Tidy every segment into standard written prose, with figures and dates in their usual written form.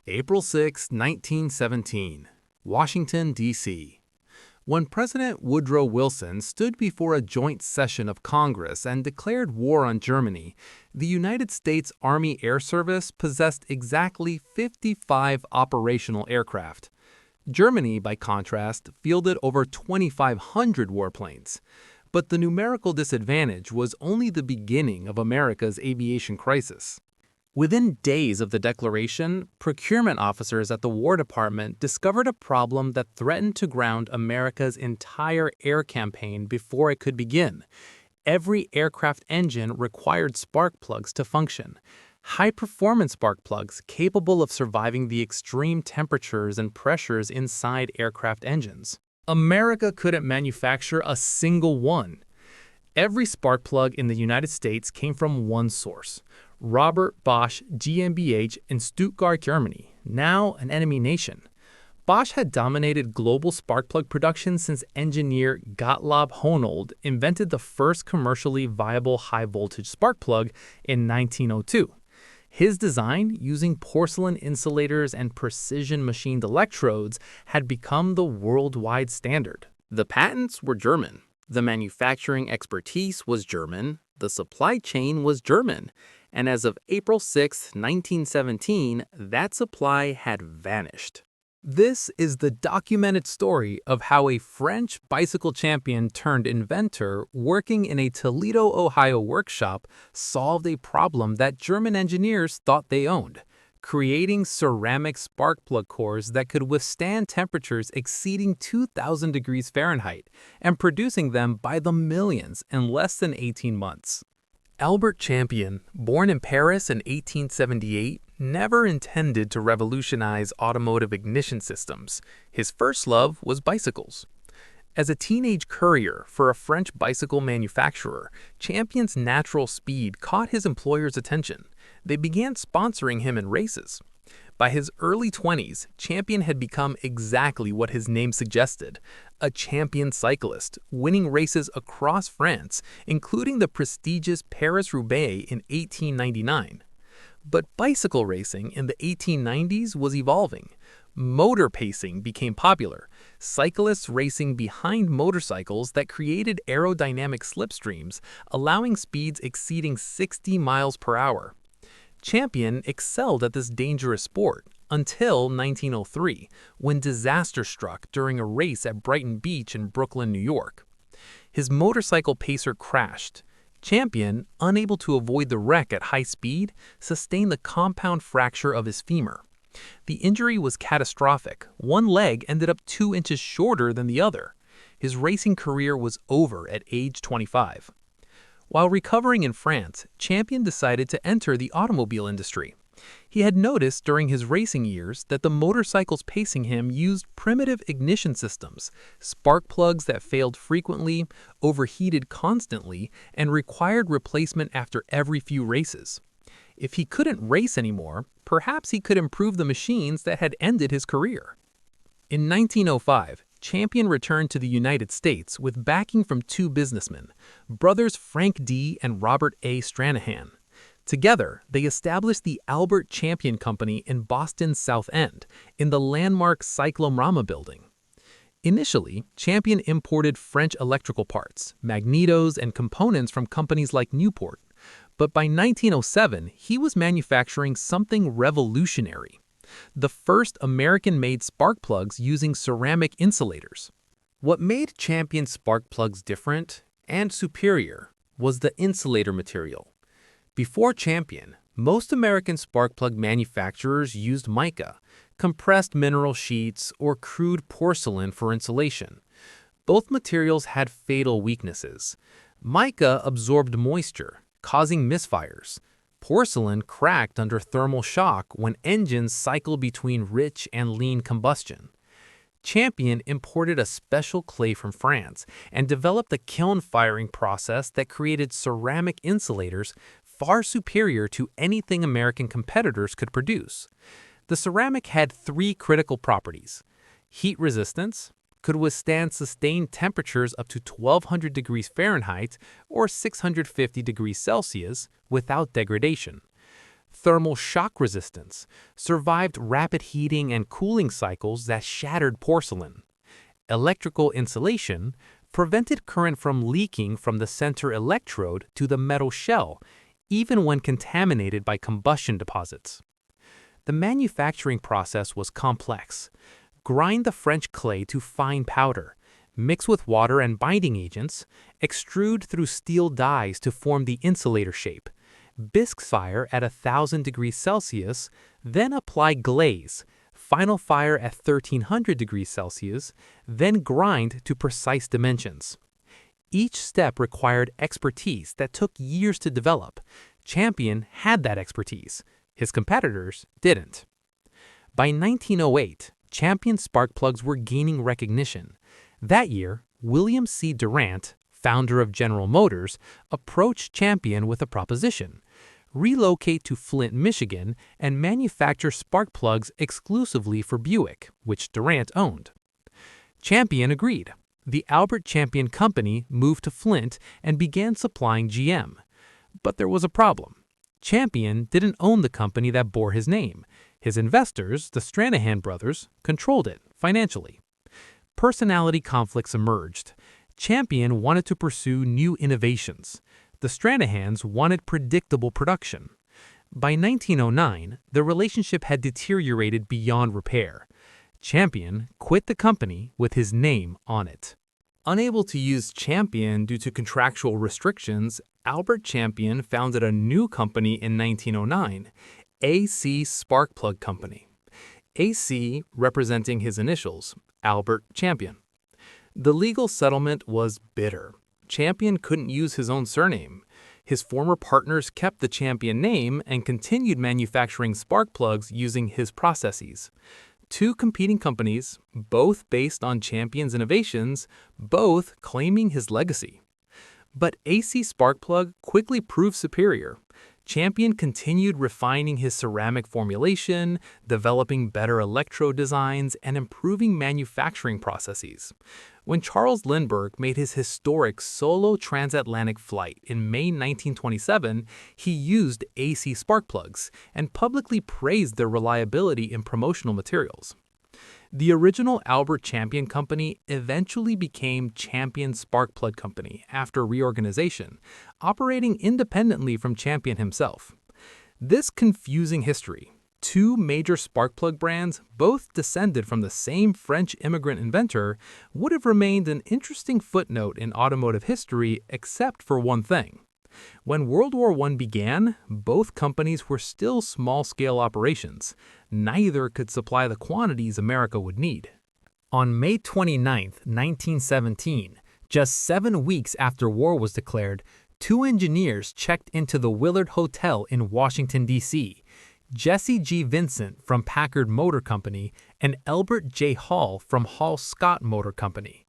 April 6, 1917, Washington, D.C. When President Woodrow Wilson stood before a joint session of Congress and declared war on Germany, the United States Army Air Service possessed exactly 55 operational aircraft. Germany, by contrast, fielded over 2,500 warplanes. But the numerical disadvantage was only the beginning of America's aviation crisis. Within days of the declaration, procurement officers at the War Department discovered a problem that threatened to ground America's entire air campaign before it could begin. Every aircraft engine required spark plugs to function. High-performance spark plugs capable of surviving the extreme temperatures and pressures inside aircraft engines. America couldn't manufacture a single one. Every spark plug in the United States came from one source: Robert Bosch GmbH in Stuttgart, Germany, now an enemy nation. Bosch had dominated global spark plug production since engineer Gottlob Hohnold invented the first commercially viable high-voltage spark plug in 1902. His design, using porcelain insulators and precision-machined electrodes, had become the worldwide standard. The patents were German. The manufacturing expertise was German. The supply chain was German. And as of April 6, 1917, that supply had vanished. This is the documented story of how a French bicycle champion turned inventor working in a Toledo, Ohio workshop solved a problem that German engineers thought they owned: creating ceramic spark plug cores that could withstand temperatures exceeding 2,000 degrees Fahrenheit and producing them by the millions in less than 18 months. Albert Champion, born in Paris in 1878, never intended to revolutionize automotive ignition systems. His first love was bicycles. As a teenage courier for a French bicycle manufacturer, Champion's natural speed caught his employer's attention. They began sponsoring him in races. By his early 20s, Champion had become exactly what his name suggested: a champion cyclist, winning races across France, including the prestigious Paris-Roubaix in 1899. But bicycle racing in the 1890s was evolving. Motor pacing became popular, cyclists racing behind motorcycles that created aerodynamic slipstreams, allowing speeds exceeding 60 miles per hour. Champion excelled at this dangerous sport until 1903, when disaster struck during a race at Brighton Beach in Brooklyn, New York. His motorcycle pacer crashed. Champion, unable to avoid the wreck at high speed, sustained the compound fracture of his femur. The injury was catastrophic. One leg ended up 2 inches shorter than the other. His racing career was over at age 25. While recovering in France, Champion decided to enter the automobile industry. He had noticed during his racing years that the motorcycles pacing him used primitive ignition systems, spark plugs that failed frequently, overheated constantly, and required replacement after every few races. If he couldn't race anymore, perhaps he could improve the machines that had ended his career. In 1905, Champion returned to the United States with backing from 2 businessmen, brothers Frank D. and Robert A. Stranahan. Together, they established the Albert Champion Company in Boston's South End, in the landmark Cyclorama building. Initially, Champion imported French electrical parts, magnetos, and components from companies like Newport. But by 1907, he was manufacturing something revolutionary: the first American-made spark plugs using ceramic insulators. What made Champion spark plugs different and superior was the insulator material. Before Champion, most American spark plug manufacturers used mica, compressed mineral sheets, or crude porcelain for insulation. Both materials had fatal weaknesses. Mica absorbed moisture, causing misfires. Porcelain cracked under thermal shock when engines cycled between rich and lean combustion. Champion imported a special clay from France and developed a kiln firing process that created ceramic insulators far superior to anything American competitors could produce. The ceramic had 3 critical properties: heat resistance, could withstand sustained temperatures up to 1,200 degrees Fahrenheit or 650 degrees Celsius without degradation. thermal shock resistance, survived rapid heating and cooling cycles that shattered porcelain. Electrical insulation prevented current from leaking from the center electrode to the metal shell, even when contaminated by combustion deposits. The manufacturing process was complex. Grind the French clay to fine powder, mix with water and binding agents, extrude through steel dies to form the insulator shape, bisque fire at 1,000 degrees Celsius, then apply glaze, final fire at 1,300 degrees Celsius, then grind to precise dimensions. Each step required expertise that took years to develop. Champion had that expertise. His competitors didn't. By 1908, Champion spark plugs were gaining recognition. That year, William C. Durant, founder of General Motors, approached Champion with a proposition: relocate to Flint, Michigan, and manufacture spark plugs exclusively for Buick, which Durant owned. Champion agreed. The Albert Champion Company moved to Flint and began supplying GM. But there was a problem. Champion didn't own the company that bore his name. His investors, the Stranahan brothers, controlled it financially. Personality conflicts emerged. Champion wanted to pursue new innovations. The Stranahans wanted predictable production. By 1909, the relationship had deteriorated beyond repair. Champion quit the company with his name on it. Unable to use Champion due to contractual restrictions, Albert Champion founded a new company in 1909, AC Sparkplug Company. AC representing his initials, Albert Champion. The legal settlement was bitter. Champion couldn't use his own surname. His former partners kept the Champion name and continued manufacturing spark plugs using his processes. Two competing companies, both based on Champion's innovations, both claiming his legacy. But AC Sparkplug quickly proved superior. Champion continued refining his ceramic formulation, developing better electrode designs, and improving manufacturing processes. When Charles Lindbergh made his historic solo transatlantic flight in May 1927, he used AC spark plugs and publicly praised their reliability in promotional materials. The original Albert Champion Company eventually became Champion Sparkplug Company after reorganization, operating independently from Champion himself. This confusing history, two major spark plug brands, both descended from the same French immigrant inventor, would have remained an interesting footnote in automotive history except for one thing. When World War I began, both companies were still small-scale operations. Neither could supply the quantities America would need. On May 29, 1917, just 7 weeks after war was declared, two engineers checked into the Willard Hotel in Washington, D.C., Jesse G. Vincent from Packard Motor Company and Elbert J. Hall from Hall-Scott Motor Company.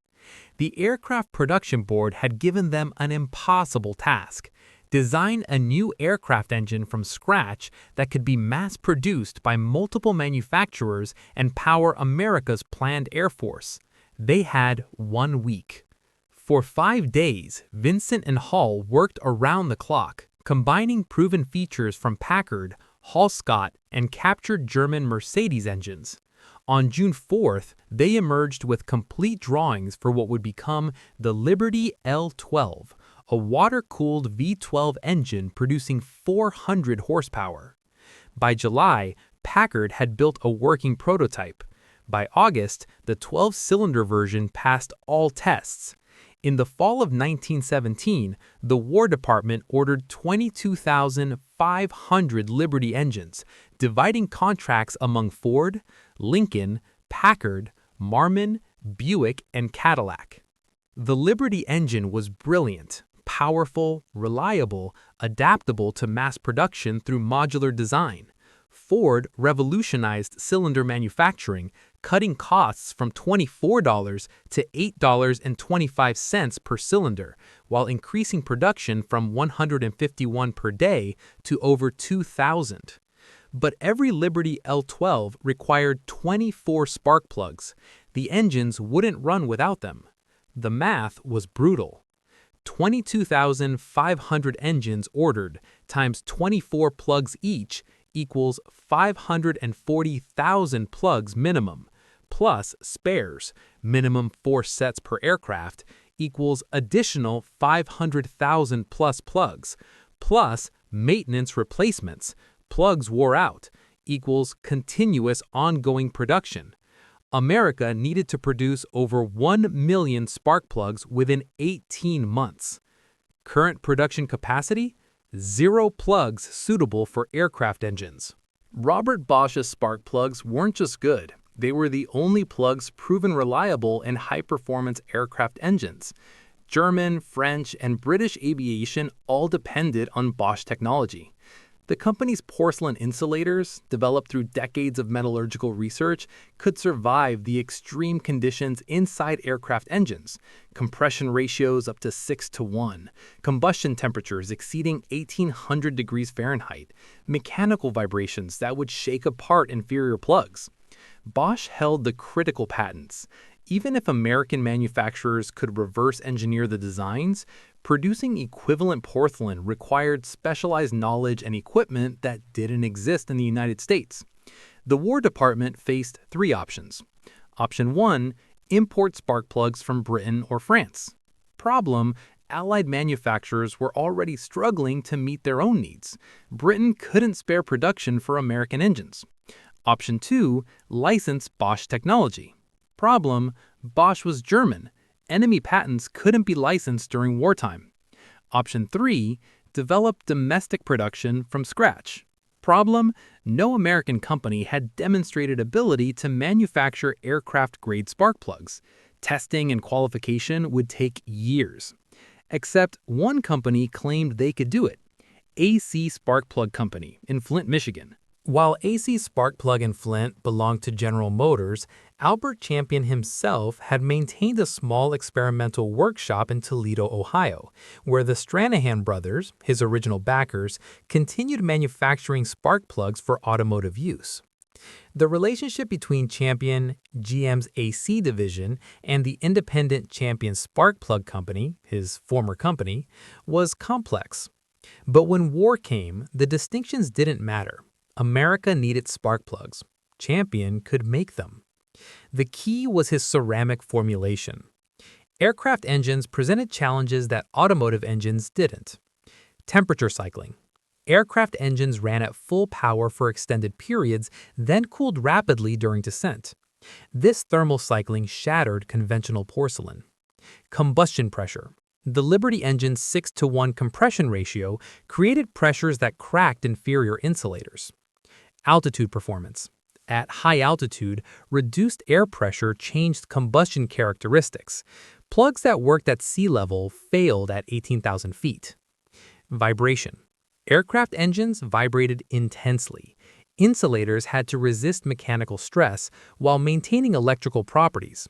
The Aircraft Production Board had given them an impossible task: design a new aircraft engine from scratch that could be mass-produced by multiple manufacturers and power America's planned Air Force. They had 1 week. For 5 days, Vincent and Hall worked around the clock, combining proven features from Packard, Hall-Scott, and captured German Mercedes engines. On June 4th, they emerged with complete drawings for what would become the Liberty L-12, a water-cooled V12 engine producing 400 horsepower. By July, Packard had built a working prototype. By August, the 12-cylinder version passed all tests. In the fall of 1917, the War Department ordered 22,500 Liberty engines, dividing contracts among Ford, Lincoln, Packard, Marmon, Buick, and Cadillac. The Liberty engine was brilliant, powerful, reliable, adaptable to mass production through modular design. Ford revolutionized cylinder manufacturing, cutting costs from $24 to $8.25 per cylinder, while increasing production from 151 per day to over 2,000. But every Liberty L-12 required 24 spark plugs. The engines wouldn't run without them. The math was brutal. 22,500 engines ordered times 24 plugs each equals 540,000 plugs minimum, plus spares, minimum 4 sets per aircraft, equals additional 500,000 plus plugs, plus maintenance replacements, plugs wore out, equals continuous ongoing production. America needed to produce over 1 million spark plugs within 18 months. Current production capacity? 0 plugs suitable for aircraft engines. Robert Bosch's spark plugs weren't just good. They were the only plugs proven reliable in high-performance aircraft engines. German, French, and British aviation all depended on Bosch technology. The company's porcelain insulators, developed through decades of metallurgical research, could survive the extreme conditions inside aircraft engines: compression ratios up to 6:1, combustion temperatures exceeding 1800 degrees Fahrenheit, mechanical vibrations that would shake apart inferior plugs. Bosch held the critical patents. Even if American manufacturers could reverse engineer the designs, producing equivalent porcelain required specialized knowledge and equipment that didn't exist in the United States. The War Department faced 3 options. Option 1, import spark plugs from Britain or France. Problem: Allied manufacturers were already struggling to meet their own needs. Britain couldn't spare production for American engines. Option 2, license Bosch technology. Problem: Bosch was German. Enemy patents couldn't be licensed during wartime. Option 3, develop domestic production from scratch. Problem: no American company had demonstrated ability to manufacture aircraft-grade spark plugs. Testing and qualification would take years. Except one company claimed they could do it: AC Spark Plug Company in Flint, Michigan. While AC Spark Plug in Flint belonged to General Motors, Albert Champion himself had maintained a small experimental workshop in Toledo, Ohio, where the Stranahan brothers, his original backers, continued manufacturing spark plugs for automotive use. The relationship between Champion, GM's AC division, and the independent Champion Spark Plug Company, his former company, was complex. But when war came, the distinctions didn't matter. America needed spark plugs. Champion could make them. The key was his ceramic formulation. Aircraft engines presented challenges that automotive engines didn't. Temperature cycling. Aircraft engines ran at full power for extended periods, then cooled rapidly during descent. This thermal cycling shattered conventional porcelain. Combustion pressure. The Liberty engine's 6:1 compression ratio created pressures that cracked inferior insulators. Altitude performance. At high altitude, reduced air pressure changed combustion characteristics. Plugs that worked at sea level failed at 18,000 feet. Vibration. Aircraft engines vibrated intensely. Insulators had to resist mechanical stress while maintaining electrical properties.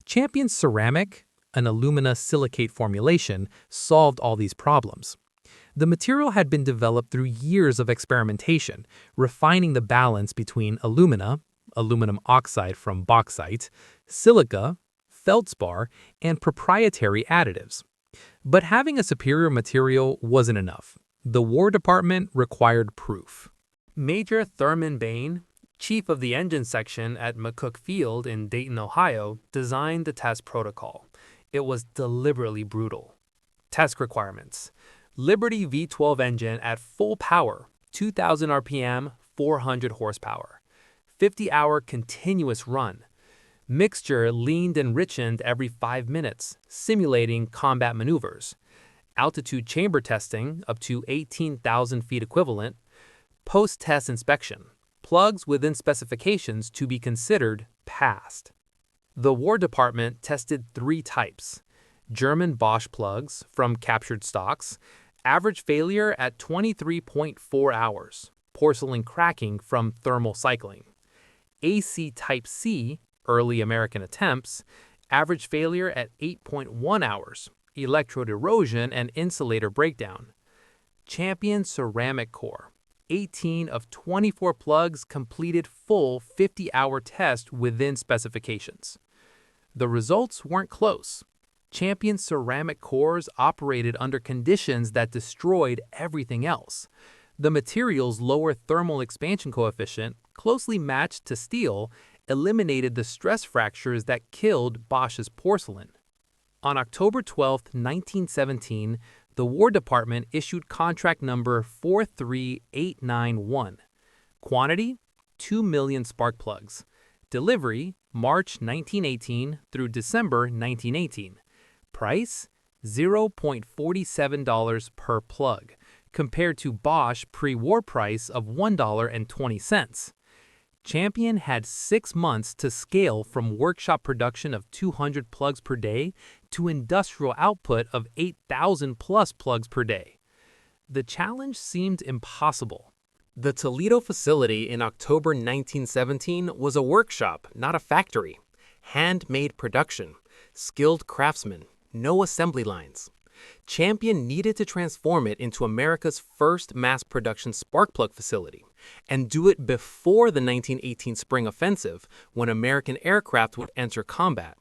Champion's ceramic, an alumina silicate formulation, solved all these problems. The material had been developed through years of experimentation, refining the balance between alumina, aluminum oxide from bauxite, silica, feldspar, and proprietary additives. But having a superior material wasn't enough. The War Department required proof. Major Thurman Bain, chief of the engine section at McCook Field in Dayton, Ohio, designed the test protocol. It was deliberately brutal. Test requirements. Liberty V12 engine at full power, 2,000 RPM, 400 horsepower. 50-hour continuous run. Mixture leaned and richened every 5 minutes, simulating combat maneuvers. Altitude chamber testing up to 18,000 feet equivalent. Post-test inspection. Plugs within specifications to be considered passed. The War Department tested 3 types. German Bosch plugs from captured stocks, average failure at 23.4 hours, porcelain cracking from thermal cycling. AC Type C, early American attempts, average failure at 8.1 hours, electrode erosion and insulator breakdown. Champion ceramic core, 18 of 24 plugs completed full 50-hour test within specifications. The results weren't close. Champion ceramic cores operated under conditions that destroyed everything else. The material's lower thermal expansion coefficient, closely matched to steel, eliminated the stress fractures that killed Bosch's porcelain. On October 12, 1917, the War Department issued contract number 43891. Quantity: 2 million spark plugs. Delivery: March 1918 through December 1918. Price: $0.47 per plug, compared to Bosch pre-war price of $1.20. Champion had 6 months to scale from workshop production of 200 plugs per day to industrial output of 8,000 plus plugs per day. The challenge seemed impossible. The Toledo facility in October 1917 was a workshop, not a factory. Handmade production, skilled craftsmen, no assembly lines. Champion needed to transform it into America's first mass production spark plug facility, and do it before the 1918 Spring Offensive, when American aircraft would enter combat.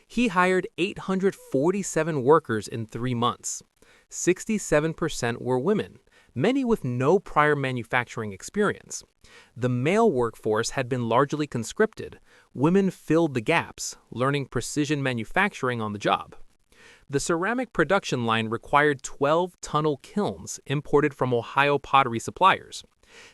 He hired 847 workers in 3 months. 67% were women, many with no prior manufacturing experience. The male workforce had been largely conscripted. Women filled the gaps, learning precision manufacturing on the job. The ceramic production line required 12 tunnel kilns imported from Ohio pottery suppliers.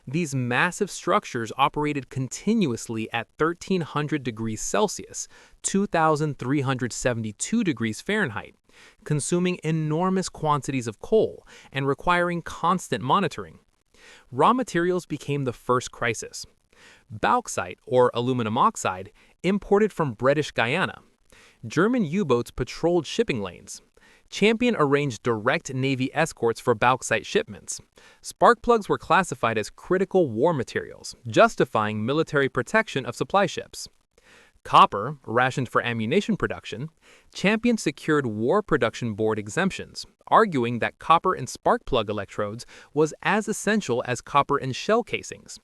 These massive structures operated continuously at 1,300 degrees Celsius, 2,372 degrees Fahrenheit, consuming enormous quantities of coal and requiring constant monitoring. Raw materials became the first crisis. Bauxite, or aluminum oxide, imported from British Guiana. German U-boats patrolled shipping lanes. Champion arranged direct Navy escorts for bauxite shipments. Spark plugs were classified as critical war materials, justifying military protection of supply ships. Copper, rationed for ammunition production, Champion secured War Production Board exemptions, arguing that copper in spark plug electrodes was as essential as copper in shell casings.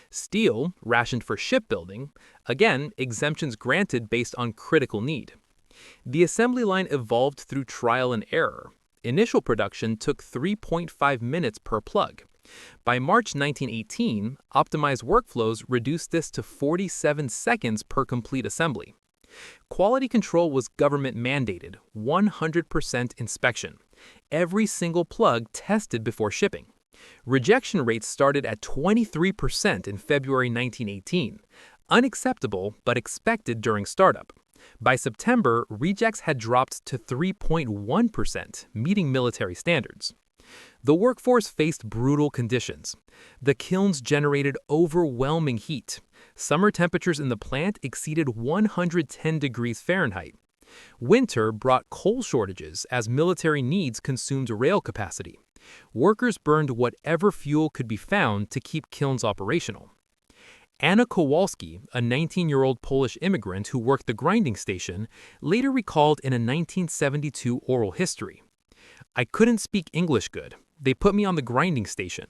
Steel, rationed for shipbuilding, again, exemptions granted based on critical need. The assembly line evolved through trial and error. Initial production took 3.5 minutes per plug. By March 1918, optimized workflows reduced this to 47 seconds per complete assembly. Quality control was government mandated, 100% inspection. Every single plug tested before shipping. Rejection rates started at 23% in February 1918, unacceptable but expected during startup. By September, rejects had dropped to 3.1%, meeting military standards. The workforce faced brutal conditions. The kilns generated overwhelming heat. Summer temperatures in the plant exceeded 110 degrees Fahrenheit. Winter brought coal shortages as military needs consumed rail capacity. Workers burned whatever fuel could be found to keep kilns operational. Anna Kowalski, a 19-year-old Polish immigrant who worked the grinding station, later recalled in a 1972 oral history. "I couldn't speak English good. They put me on the grinding station.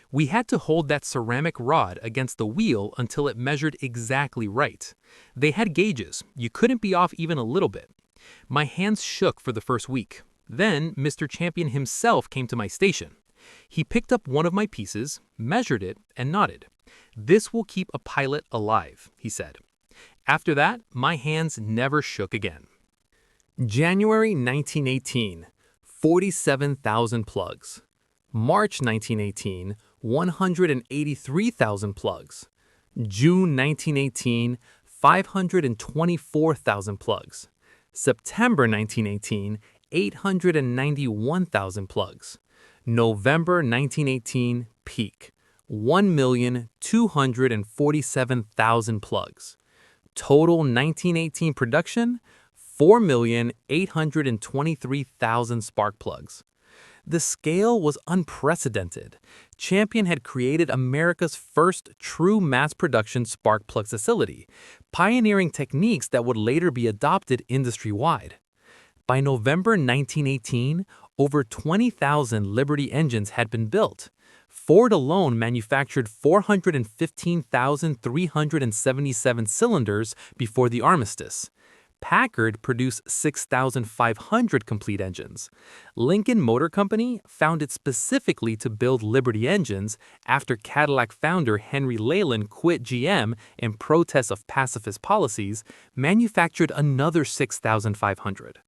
We had to hold that ceramic rod against the wheel until it measured exactly right. They had gauges. You couldn't be off even a little bit. My hands shook for the first week. Then Mr. Champion himself came to my station. He picked up one of my pieces, measured it, and nodded. 'This will keep a pilot alive,' he said. After that, my hands never shook again." January 1918, 47,000 plugs. March 1918, 183,000 plugs. June 1918, 524,000 plugs. September 1918, 891,000 plugs. November 1918, peak, 1,247,000 plugs. Total 1918 production, 4,823,000 spark plugs. The scale was unprecedented. Champion had created America's first true mass production spark plug facility, pioneering techniques that would later be adopted industry-wide. By November 1918, over 20,000 Liberty engines had been built. Ford alone manufactured 415,377 cylinders before the armistice. Packard produced 6,500 complete engines. Lincoln Motor Company, founded specifically to build Liberty engines after Cadillac founder Henry Leyland quit GM in protest of pacifist policies, manufactured another 6,500.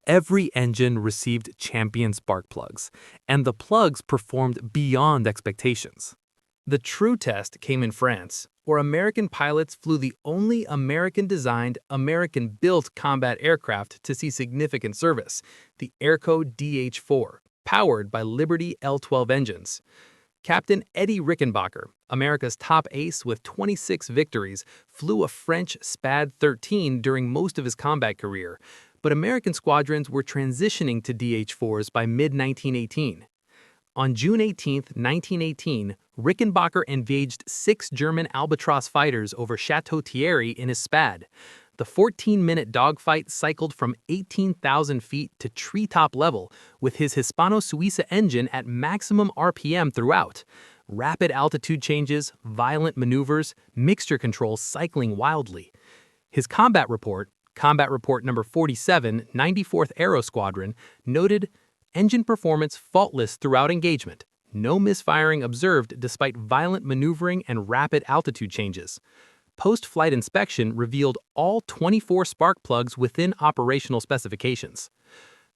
Every engine received Champion spark plugs, and the plugs performed beyond expectations. The true test came in France, where American pilots flew the only American-designed, American-built combat aircraft to see significant service, the Airco DH-4, powered by Liberty L-12 engines. Captain Eddie Rickenbacker, America's top ace with 26 victories, flew a French SPAD-13 during most of his combat career, but American squadrons were transitioning to DH-4s by mid-1918. On June 18, 1918, Rickenbacker engaged 6 German Albatros fighters over Chateau Thierry in his SPAD. The 14-minute dogfight cycled from 18,000 feet to treetop level with his Hispano-Suiza engine at maximum RPM throughout. Rapid altitude changes, violent maneuvers, mixture control cycling wildly. His combat report number 47, 94th Aero Squadron, noted engine performance faultless throughout engagement. No misfiring observed despite violent maneuvering and rapid altitude changes. Post-flight inspection revealed all 24 spark plugs within operational specifications.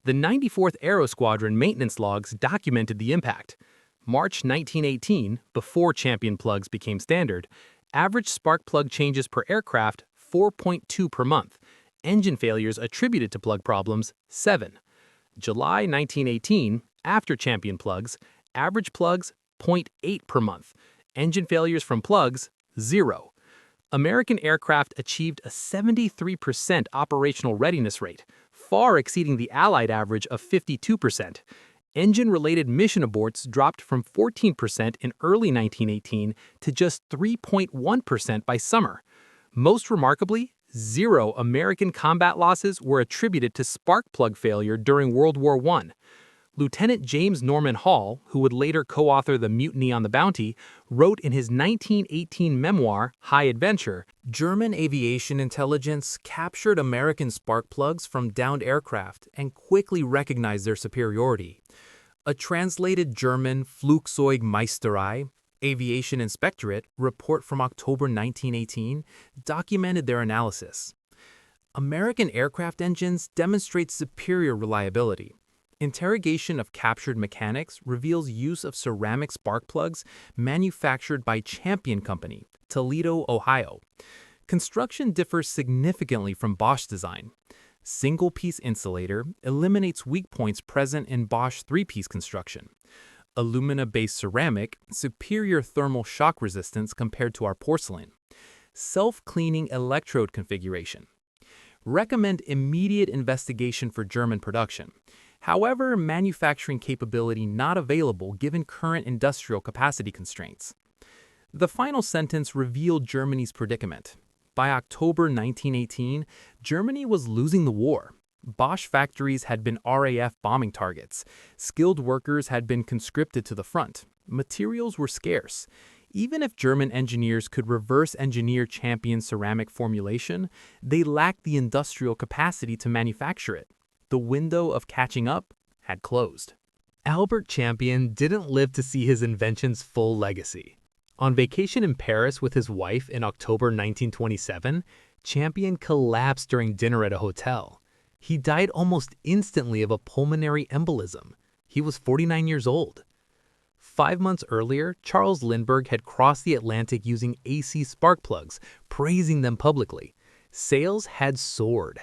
The 94th Aero Squadron maintenance logs documented the impact. March 1918, before Champion plugs became standard, average spark plug changes per aircraft 4.2 per month. Engine failures attributed to plug problems 7. July 1918, after Champion plugs, average plugs 0.8 per month. Engine failures from plugs 0. American aircraft achieved a 73% operational readiness rate, far exceeding the Allied average of 52%. Engine-related mission aborts dropped from 14% in early 1918 to just 3.1% by summer. Most remarkably, 0 American combat losses were attributed to spark plug failure during World War I. Lieutenant James Norman Hall, who would later co-author The Mutiny on the Bounty, wrote in his 1918 memoir, High Adventure, German aviation intelligence captured American spark plugs from downed aircraft and quickly recognized their superiority. A translated German Flugzeugmeisterei Aviation Inspectorate report from October 1918 documented their analysis. American aircraft engines demonstrate superior reliability. Interrogation of captured mechanics reveals use of ceramic spark plugs manufactured by Champion Company, Toledo, Ohio. Construction differs significantly from Bosch design. Single-piece insulator eliminates weak points present in Bosch three-piece construction. Alumina-based ceramic, superior thermal shock resistance compared to our porcelain. Self-cleaning electrode configuration. Recommend immediate investigation for German production. However, manufacturing capability not available given current industrial capacity constraints. The final sentence revealed Germany's predicament. By October 1918, Germany was losing the war. Bosch factories had been RAF bombing targets. Skilled workers had been conscripted to the front. Materials were scarce. Even if German engineers could reverse engineer Champion ceramic formulation, they lacked the industrial capacity to manufacture it. The window of catching up had closed. Albert Champion didn't live to see his invention's full legacy. On vacation in Paris with his wife in October 1927, Champion collapsed during dinner at a hotel. He died almost instantly of a pulmonary embolism. He was 49 years old. 5 months earlier, Charles Lindbergh had crossed the Atlantic using AC spark plugs, praising them publicly. Sales had soared.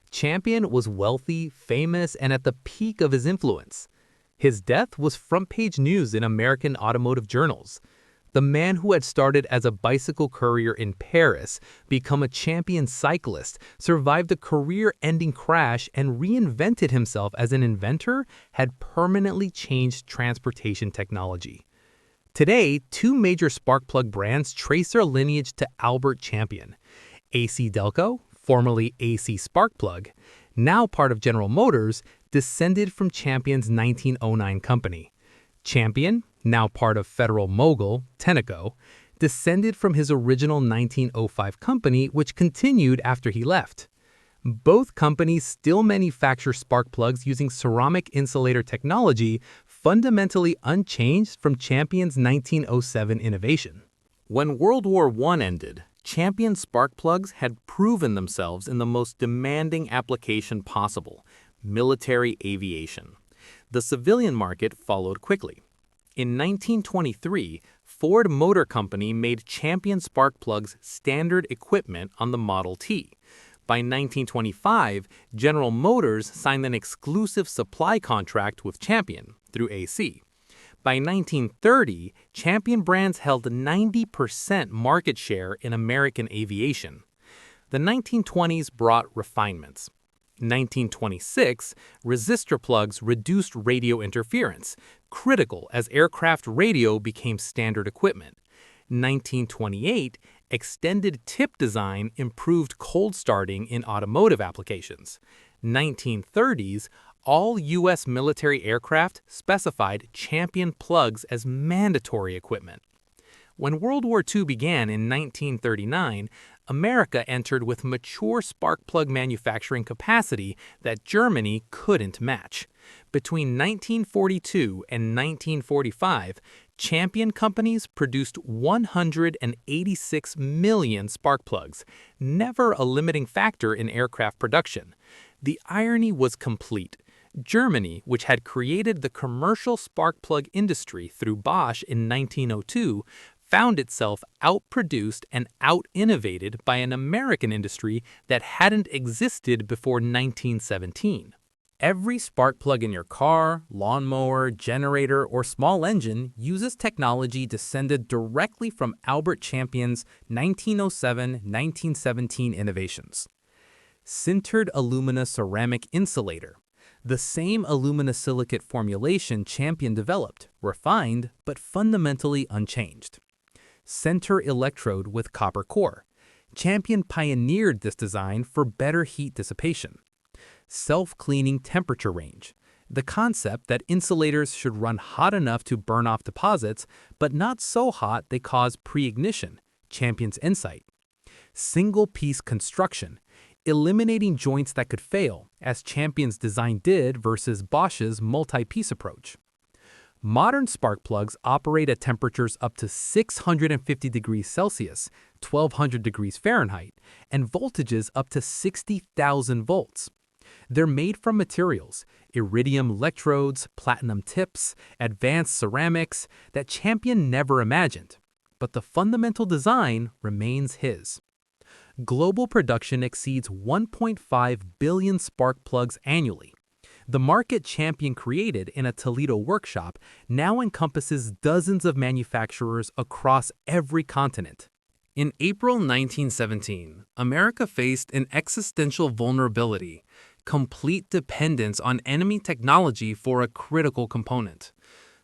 Champion was wealthy, famous, and at the peak of his influence. His death was front-page news in American automotive journals. The man who had started as a bicycle courier in Paris, become a champion cyclist, survived a career-ending crash, and reinvented himself as an inventor, had permanently changed transportation technology. Today, 2 major spark plug brands trace their lineage to Albert Champion. AC Delco, formerly AC Sparkplug, now part of General Motors, descended from Champion's 1909 company. Champion, now part of Federal mogul, Tenneco, descended from his original 1905 company, which continued after he left. Both companies still manufacture spark plugs using ceramic insulator technology, fundamentally unchanged from Champion's 1907 innovation. When World War I ended, Champion spark plugs had proven themselves in the most demanding application possible: military aviation. The civilian market followed quickly. In 1923, Ford Motor Company made Champion spark plugs standard equipment on the Model T. By 1925, General Motors signed an exclusive supply contract with Champion through AC. By 1930, Champion brands held 90% market share in American aviation. The 1920s brought refinements. 1926, resistor plugs reduced radio interference, critical as aircraft radio became standard equipment. 1928, extended tip design improved cold starting in automotive applications. 1930s, all U.S. military aircraft specified Champion plugs as mandatory equipment. When World War II began in 1939, America entered with mature spark plug manufacturing capacity that Germany couldn't match. Between 1942 and 1945, Champion companies produced 186 million spark plugs, never a limiting factor in aircraft production. The irony was complete. Germany, which had created the commercial spark plug industry through Bosch in 1902, found itself outproduced and out-innovated by an American industry that hadn't existed before 1917. Every spark plug in your car, lawnmower, generator, or small engine uses technology descended directly from Albert Champion's 1907-1917 innovations. Sintered alumina ceramic insulator. The same aluminosilicate formulation Champion developed, refined, but fundamentally unchanged. Center electrode with copper core. Champion pioneered this design for better heat dissipation. Self-cleaning temperature range. The concept that insulators should run hot enough to burn off deposits, but not so hot they cause pre-ignition. Champion's insight. Single-piece construction. Eliminating joints that could fail, as Champion's design did versus Bosch's multi-piece approach. Modern spark plugs operate at temperatures up to 650 degrees Celsius, 1200 degrees Fahrenheit, and voltages up to 60,000 volts. They're made from materials, iridium electrodes, platinum tips, advanced ceramics that Champion never imagined. But the fundamental design remains his. Global production exceeds 1.5 billion spark plugs annually. The market Champion created in a Toledo workshop now encompasses dozens of manufacturers across every continent. In April 1917, America faced an existential vulnerability: complete dependence on enemy technology for a critical component.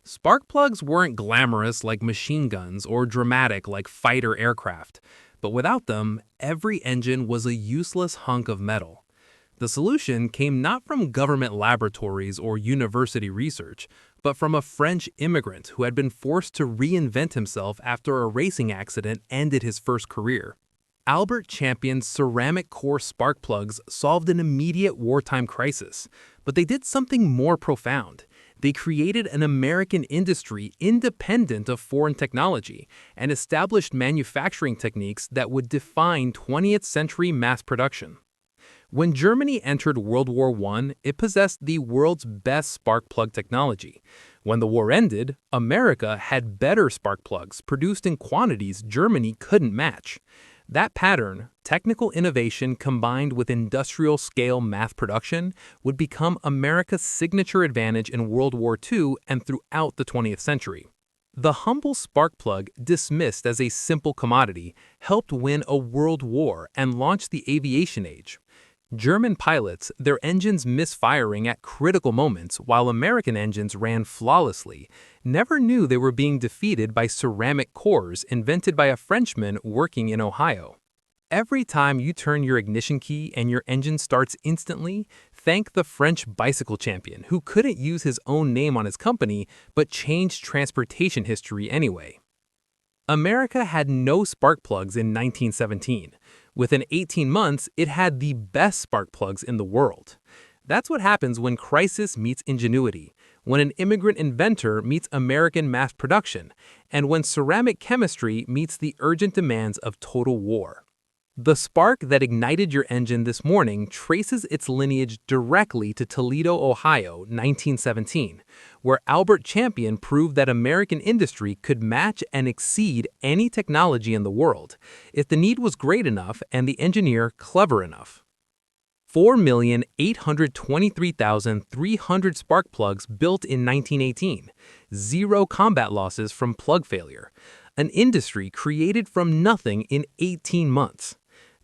Spark plugs weren't glamorous like machine guns or dramatic like fighter aircraft, but without them, every engine was a useless hunk of metal. The solution came not from government laboratories or university research, but from a French immigrant who had been forced to reinvent himself after a racing accident ended his first career. Albert Champion's ceramic core spark plugs solved an immediate wartime crisis, but they did something more profound. They created an American industry independent of foreign technology and established manufacturing techniques that would define 20th century mass production. When Germany entered World War I, it possessed the world's best spark plug technology. When the war ended, America had better spark plugs produced in quantities Germany couldn't match. That pattern, technical innovation combined with industrial-scale mass production, would become America's signature advantage in World War II and throughout the 20th century. The humble spark plug, dismissed as a simple commodity, helped win a world war and launch the aviation age. German pilots, their engines misfiring at critical moments while American engines ran flawlessly, never knew they were being defeated by ceramic cores invented by a Frenchman working in Ohio. Every time you turn your ignition key and your engine starts instantly, thank the French bicycle champion who couldn't use his own name on his company but changed transportation history anyway. America had no spark plugs in 1917. Within 18 months, it had the best spark plugs in the world. That's what happens when crisis meets ingenuity, when an immigrant inventor meets American mass production, and when ceramic chemistry meets the urgent demands of total war. The spark that ignited your engine this morning traces its lineage directly to Toledo, Ohio, 1917, where Albert Champion proved that American industry could match and exceed any technology in the world, if the need was great enough and the engineer clever enough. 4,823,300 spark plugs built in 1918, zero combat losses from plug failure, an industry created from nothing in 18 months.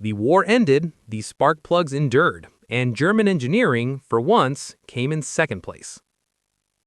The war ended, the spark plugs endured, and German engineering, for once, came in second place.